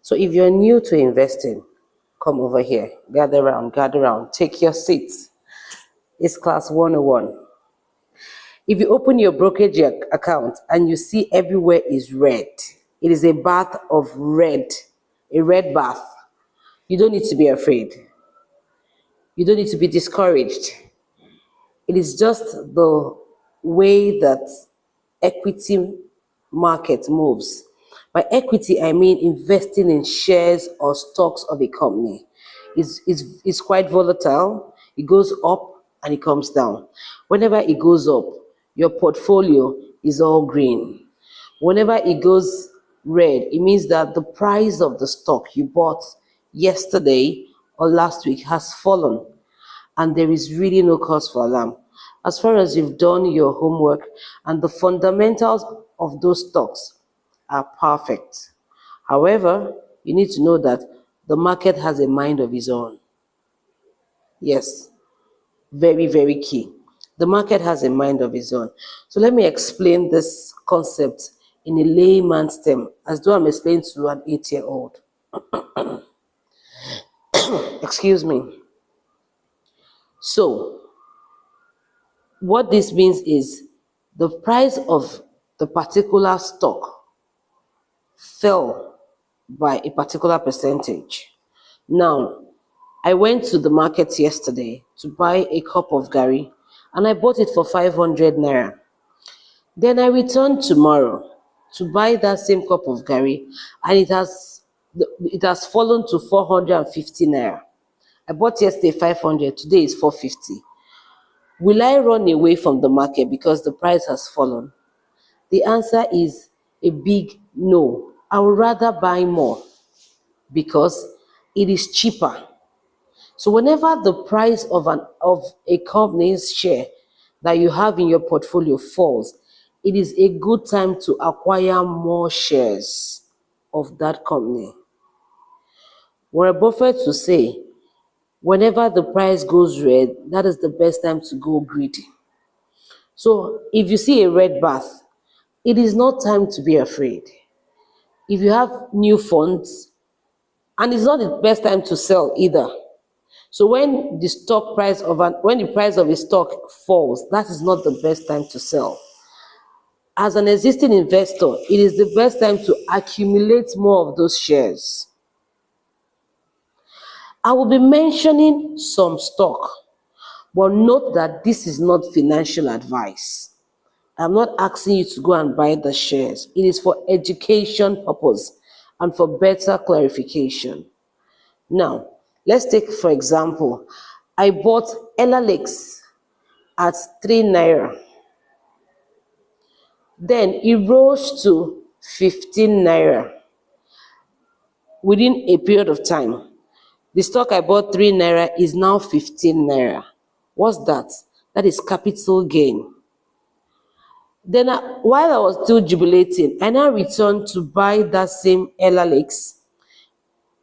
So if you're new to investing, come over here, gather round, take your seats. It's class 101. If you open your brokerage account and you see everywhere is red, it is a bath of red, a red bath. You don't need to be afraid. You don't need to be discouraged. It is just the way that equity market moves. By equity, I mean investing in shares or stocks of a company. It's quite volatile. It goes up and it comes down. Whenever it goes up, your portfolio is all green. Whenever it goes red, it means that the price of the stock you bought yesterday or last week has fallen, and there is really no cause for alarm. As far as you've done your homework and the fundamentals of those stocks are perfect. However, you need to know that the market has a mind of its own. Yes, very, very key. The market has a mind of its own. So let me explain this concept in a layman's term, as though I'm explaining to an 8-year-old. Excuse me. So, what this means is the price of the particular stock fell by a particular percentage. Now, I went to the market yesterday to buy a cup of gari and I bought it for 500 naira. Then I returned tomorrow to buy that same cup of gari and it has fallen to 450 naira. I bought yesterday 500, today is 450. Will I run away from the market because the price has fallen? The answer is a big no. I would rather buy more because it is cheaper. So whenever the price of a company's share that you have in your portfolio falls, it is a good time to acquire more shares of that company. Warren Buffett would say, whenever the price goes red, that is the best time to go greedy. So if you see a red bath, it is not time to be afraid. If you have new funds, and it's not the best time to sell either. So when the price of a stock falls, that is not the best time to sell. As an existing investor, it is the best time to accumulate more of those shares. I will be mentioning some stock, but note that this is not financial advice. I'm not asking you to go and buy the shares. It is for education purpose and for better clarification. Now, let's take, for example, I bought Elalix at 3 naira. Then it rose to 15 naira within a period of time. The stock I bought 3 naira is now 15 naira. What's that? That is capital gain. Then while I was still jubilating, I now returned to buy that same Elalix,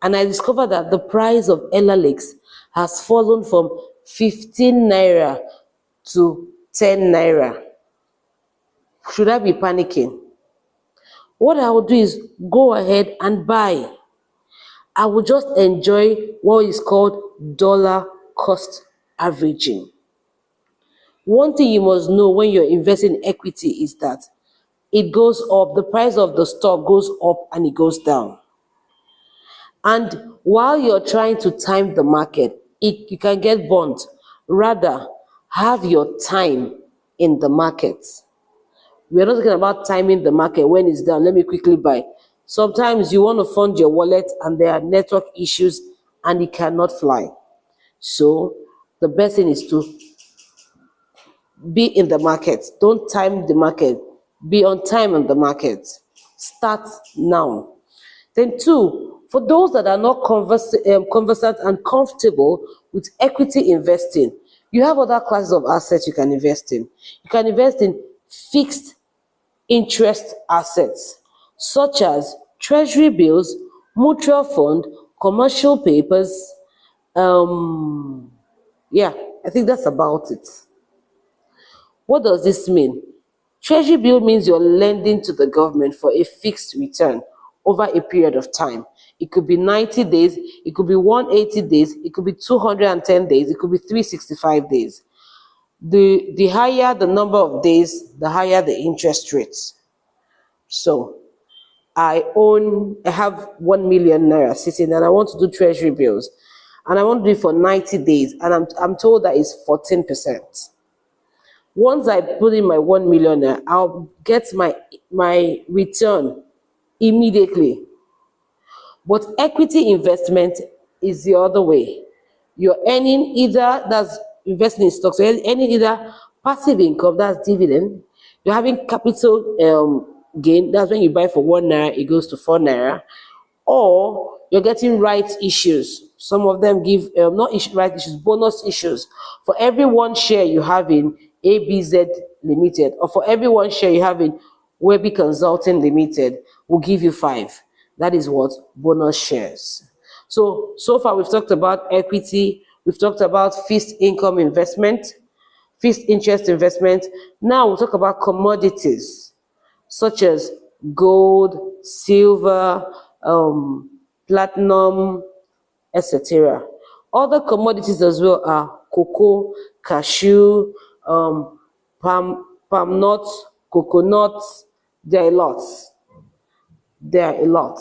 and I discovered that the price of Elalix has fallen from 15 naira to 10 naira. Should I be panicking? What I will do is go ahead and buy. I will just enjoy what is called dollar cost averaging. One thing you must know when you're investing in equity is that it goes up, the price of the stock goes up and it goes down. And while you're trying to time the market, you can get burnt. Rather, have your time in the market. We're not talking about timing the market when it's down. Let me quickly buy. Sometimes you want to fund your wallet and there are network issues and it cannot fly. So the best thing is to be in the market. Don't time the market. Be on time in the market. Start now. Then 2, for those that are not conversant and comfortable with equity investing, you have other classes of assets you can invest in. You can invest in fixed interest assets, such as treasury bills, mutual fund, commercial papers. Yeah, I think that's about it. What does this mean? Treasury bill means you're lending to the government for a fixed return over a period of time. it could be 90 days, it could be 180 days, it could be 210 days, it could be 365 days. The higher the number of days, the higher the interest rates. So I have 1 million naira sitting and I want to do treasury bills and I want to do it for 90 days and I'm told that it's 14%. Once I put in my 1 million naira, I'll get my return immediately. But equity investment is the other way. You're earning either, that's investing in stocks, so you're earning either passive income, that's dividend. You're having capital gain, that's when you buy for 1 naira, it goes to 4 naira. Or you're getting rights issues. Some of them give, not rights issues, bonus issues. For every 1 share you have in ABZ Limited, or for every 1 share you have in Webby Consulting Limited, will give you 5. That is what? Bonus shares. So far we've talked about equity, we've talked about fixed income investment, fixed interest investment. Now we'll talk about commodities such as gold, silver, platinum, etc. Other commodities as well are cocoa, cashew, palm nuts, coconuts. There are a lot. There are a lot.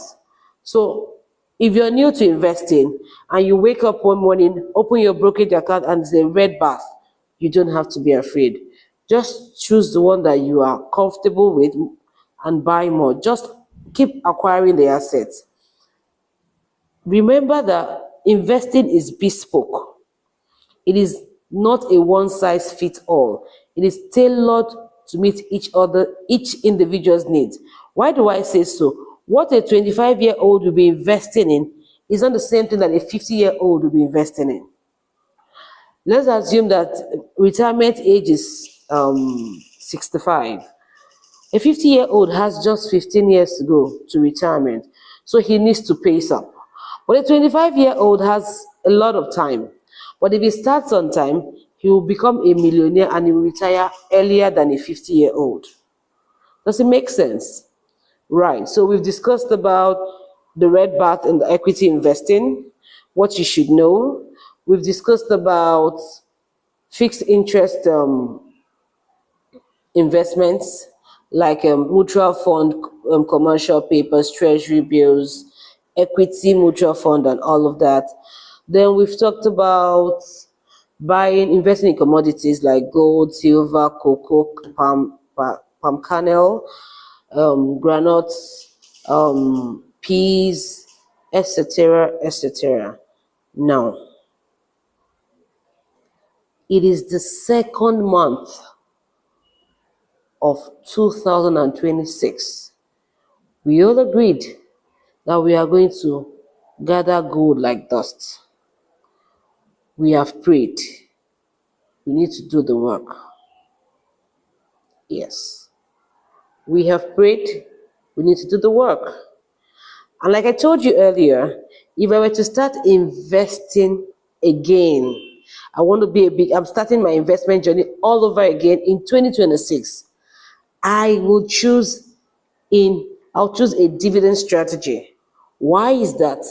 So if you're new to investing and you wake up one morning, open your brokerage account and it's a red bath, you don't have to be afraid. Just choose the one that you are comfortable with and buy more. Just keep acquiring the assets. Remember that investing is bespoke. It is not a one-size-fits-all. It is tailored to meet each individual's needs. Why do I say so? What a 25-year-old will be investing in is not the same thing that a 50-year-old will be investing in. Let's assume that retirement age is 65. A 50-year-old has just 15 years to go to retirement, so he needs to pace up. But a 25-year-old has a lot of time. But if he starts on time, he will become a millionaire and he will retire earlier than a 50-year-old. Does it make sense? Right. So we've discussed about the red bath and the equity investing, what you should know. We've discussed about fixed interest investments like mutual fund, commercial papers, treasury bills, equity mutual fund, and all of that. Then we've talked about investing in commodities like gold, silver, cocoa, palm kernel, granules, peas, etc., etc. Now, it is the second month of 2026. We all agreed that we are going to gather gold like dust. We have prayed. We need to do the work. Yes. We have prayed. We need to do the work. And like I told you earlier, if I were to start investing again, I'm starting my investment journey all over again in 2026. I'll choose a dividend strategy. Why is that?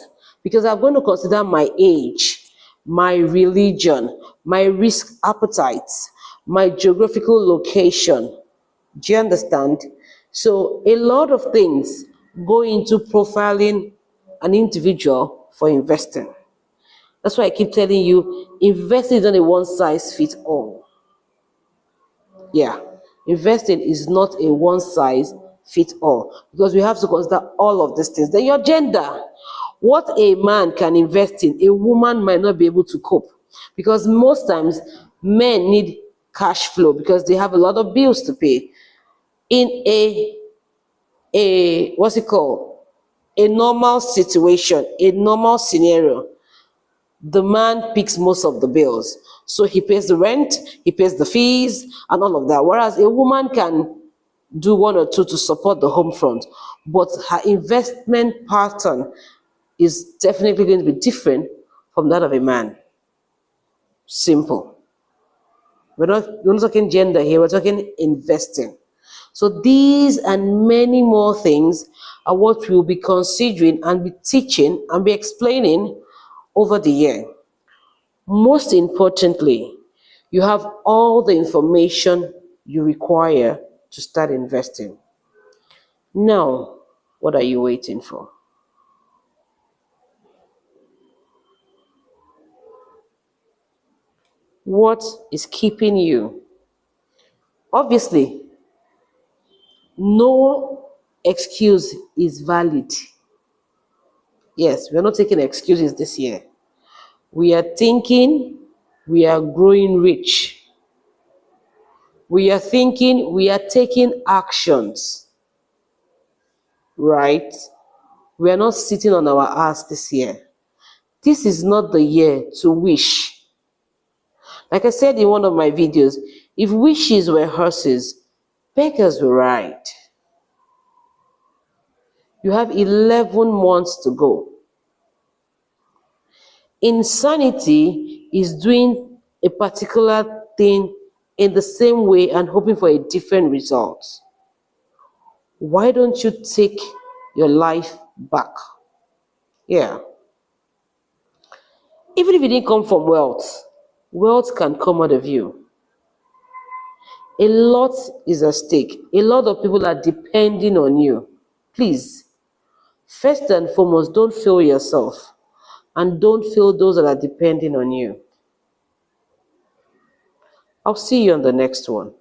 Because I'm going to consider my age, my religion, my risk appetite, my geographical location. Do you understand? So a lot of things go into profiling an individual for investing. That's why I keep telling you, investing is not a one-size-fits-all. Yeah, investing is not a one-size-fits-all because we have to consider all of these things. Then your gender. What a man can invest in, a woman might not be able to cope because most times men need cash flow because they have a lot of bills to pay. In a normal situation, a normal scenario, the man picks most of the bills. So he pays the rent, he pays the fees, and all of that. Whereas a woman can do 1 or 2 to support the home front. But her investment pattern is definitely going to be different from that of a man. Simple. We're not talking gender here, we're talking investing. So these and many more things are what we'll be considering and be teaching and be explaining over the year. Most importantly, you have all the information you require to start investing. Now, what are you waiting for? What is keeping you? Obviously, no excuse is valid. Yes, we're not taking excuses this year. We are thinking we are growing rich. We are thinking we are taking actions, right? We are not sitting on our ass this year. This is not the year to wish. Like I said in one of my videos, if wishes were horses, beggars will ride. You have 11 months to go. Insanity is doing a particular thing in the same way and hoping for a different result. Why don't you take your life back? Yeah. Even if it didn't come from wealth, wealth can come out of you. A lot is at stake. A lot of people are depending on you. Please, first and foremost, don't fail yourself and don't fail those that are depending on you. I'll see you on the next one.